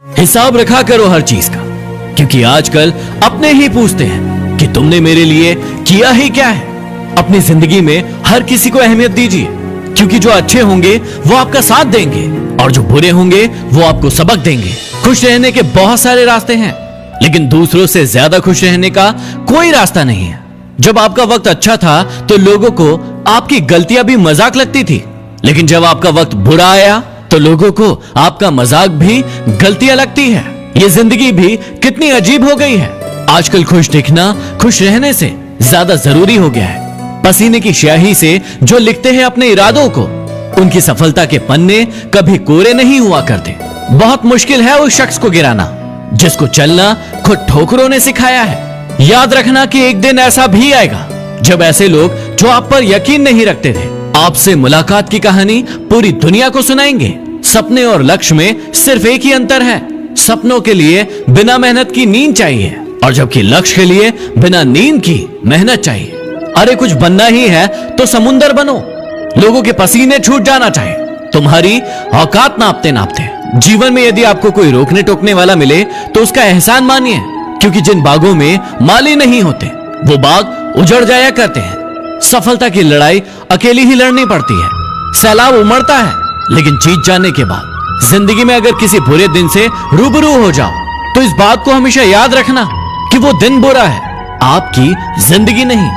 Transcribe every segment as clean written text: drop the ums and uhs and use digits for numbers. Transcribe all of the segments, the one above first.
हिसाब रखा करो हर चीज का, क्योंकि आजकल अपने ही पूछते हैं कि तुमने मेरे लिए किया ही क्या है। अपनी जिंदगी में हर किसी को अहमियत दीजिए, क्योंकि जो अच्छे होंगे वो आपका साथ देंगे और जो बुरे होंगे वो आपको सबक देंगे। खुश रहने के बहुत सारे रास्ते हैं, लेकिन दूसरों से ज्यादा खुश रहने का कोई रास्ता नहीं है। जब आपका वक्त अच्छा था तो लोगों को आपकी गलतियां भी मजाक लगती थी, लेकिन जब आपका वक्त बुरा आया तो लोगों को आपका मजाक भी गलतियां लगती है। ये जिंदगी भी कितनी अजीब हो गई है। आजकल खुश दिखना खुश रहने से ज्यादा जरूरी हो गया है। पसीने की स्याही से जो लिखते हैं अपने इरादों को, उनकी सफलता के पन्ने कभी कोरे नहीं हुआ करते। बहुत मुश्किल है उस शख्स को गिराना जिसको चलना खुद ठोकरों ने सिखाया है। याद रखना कि एक दिन ऐसा भी आएगा जब ऐसे लोग जो आप पर यकीन नहीं रखते थे, आपसे मुलाकात की कहानी पूरी दुनिया को सुनाएंगे। सपने और लक्ष्य में सिर्फ एक ही अंतर है, सपनों के लिए बिना मेहनत की नींद चाहिए और जबकि लक्ष्य के लिए बिना नींद की मेहनत चाहिए। अरे कुछ बनना ही है तो समुंदर बनो। लोगों के पसीने छूट जाना चाहिए तुम्हारी औकात नापते नापते। जीवन में यदि आपको कोई रोकने टोकने वाला मिले तो उसका एहसान मानिए, क्योंकि जिन बागों में माली नहीं होते वो बाग उजड़ जाया करते हैं। सफलता की लड़ाई अकेली ही लड़नी पड़ती है। सैलाब उमड़ता है, लेकिन जीत जाने के बाद जिंदगी में अगर किसी बुरे दिन से रूबरू हो जाओ तो इस बात को हमेशा याद रखना कि वो दिन बुरा है, आपकी जिंदगी नहीं।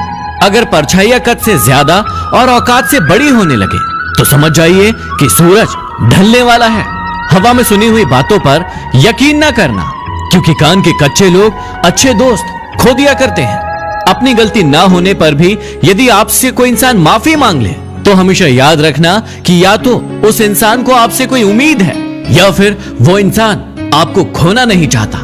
अगर परछाइयां कद से ज्यादा और औकात से बड़ी होने लगे तो समझ जाइए कि सूरज ढलने वाला है। हवा में सुनी हुई बातों पर यकीन ना करना, क्योंकि कान के कच्चे लोग अच्छे दोस्त खो दिया करते हैं। अपनी गलती ना होने पर भी यदि आपसे कोई इंसान माफी मांग ले तो हमेशा याद रखना कि या तो उस इंसान को आपसे कोई उम्मीद है या फिर वो इंसान आपको खोना नहीं चाहता।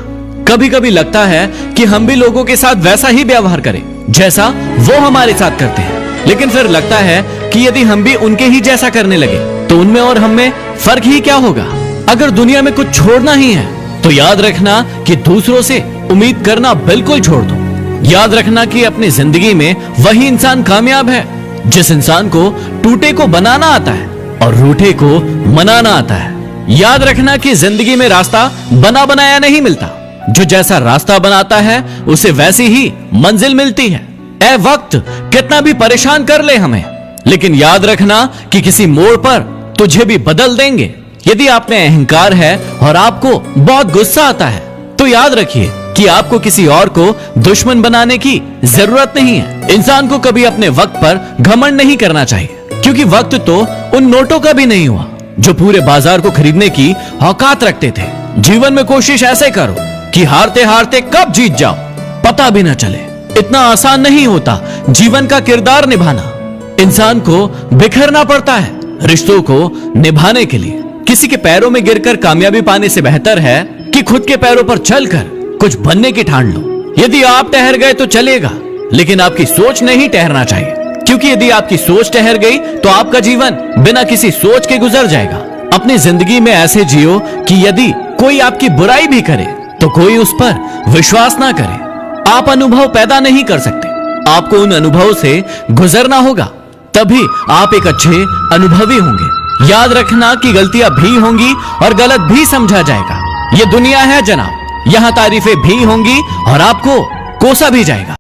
कभी कभी लगता है कि हम भी लोगों के साथ वैसा ही व्यवहार करें जैसा वो हमारे साथ करते हैं, लेकिन फिर लगता है कि यदि हम भी उनके ही जैसा करने लगे तो उनमें और हम में फर्क ही क्या होगा। अगर दुनिया में कुछ छोड़ना ही है तो याद रखना कि दूसरों से उम्मीद करना बिल्कुल छोड़ दो। याद रखना कि अपनी जिंदगी में वही इंसान कामयाब है जिस इंसान को टूटे को बनाना आता है और रूठे को मनाना आता है। याद रखना कि जिंदगी में रास्ता बना बनाया नहीं मिलता, जो जैसा रास्ता बनाता है उसे वैसी ही मंजिल मिलती है। ए वक्त कितना भी परेशान कर ले हमें, लेकिन याद रखना कि किसी मोड़ पर तुझे भी बदल देंगे। यदि आप में अहंकार है और आपको बहुत गुस्सा आता है तो याद रखिए कि आपको किसी और को दुश्मन बनाने की जरूरत नहीं है। इंसान को कभी अपने वक्त पर घमंड नहीं करना चाहिए, क्योंकि वक्त तो उन नोटों का भी नहीं हुआ जो पूरे बाजार को खरीदने की औकात रखते थे। जीवन में कोशिश ऐसे करो कि हारते हारते कब जीत जाओ पता भी न चले। इतना आसान नहीं होता जीवन का किरदार निभाना। इंसान को बिखरना पड़ता है रिश्तों को निभाने के लिए। किसी के पैरों में गिरकर कामयाबी पाने से बेहतर है कि खुद के पैरों पर चलकर कुछ बनने की ठान लो। यदि आप ठहर गए तो चलेगा, लेकिन आपकी सोच नहीं ठहरना चाहिए, क्योंकि यदि आपकी सोच ठहर गई तो आपका जीवन बिना किसी सोच के गुजर जाएगा। अपनी जिंदगी में ऐसे जियो कि यदि कोई आपकी बुराई भी करे तो कोई उस पर विश्वास ना करे। आप अनुभव पैदा नहीं कर सकते, आपको उन अनुभवों से गुजरना होगा, तभी आप एक अच्छे अनुभवी होंगे। याद रखना कि गलतियां भी होंगी और गलत भी समझा जाएगा। ये दुनिया है जनाब, यहाँ तारीफें भी होंगी और आपको कोसा भी जाएगा।